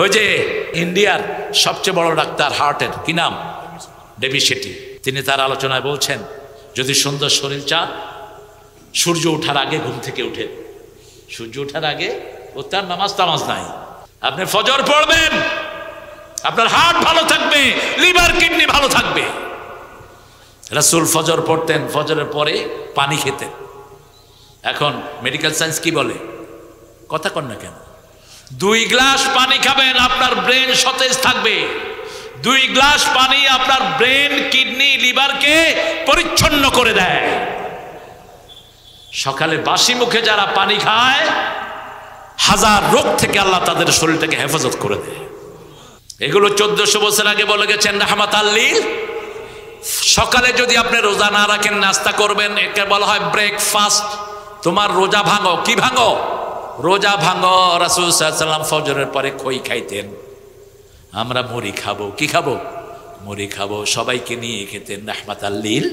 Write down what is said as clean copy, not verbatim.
ওই যে ইন্ডিয়ার সবচেয়ে বড় ডাক্তার হার্টের, কি নাম, ডেভি শেট্টি, তিনি তার আলোচনায় বলছেন যদি সুন্দর শরীর চান সূর্য ওঠার আগে ঘুম থেকে উঠে, সূর্য ওঠার আগে ও তার নামাজ টামাজ নাই, আপনি ফজর পড়বেন, আপনার হার্ট ভালো থাকবে, লিভার কিডনি ভালো থাকবে। রাসূল ফজর পড়তেন, ফজরের পরে পানি খেতেন। এখন মেডিকেল সায়েন্স কি বলে, কথা কন না কেন, 2 গ্লাস পানি খাবেন আপনার ব্রেন সতেজ থাকবে। 2 গ্লাস পানি আপনার ব্রেন, কিডনি, লিভারকে পরিচ্ছন্ন করে দেয়। সকালে বাসি মুখে যারা পানি খায় 1000 রোগ থেকে আল্লাহ তাদের শরীরটাকে হেফাজত করে দেয়। এগুলো 1400 বছর আগে বলে গেছেন রাহমাতাল লিল। সকালে যদি আপনি রোজা না রাখেন, নাস্তা করবেন, একে বলা হয় ব্রেকফাস্ট। তোমার রোজা ভাঙো, কি ভাঙো, রোজা ভাঙো। রাসূল সাল্লাল্লাহু আলাইহি ওয়াসাল্লাম ফজরের পরে খই খাইতেন, আমরা মুড়ি খাবো, কি খাবো, মুড়ি খাবো, সবাইকে নিয়ে খেতেন রাহমাতাল লিল।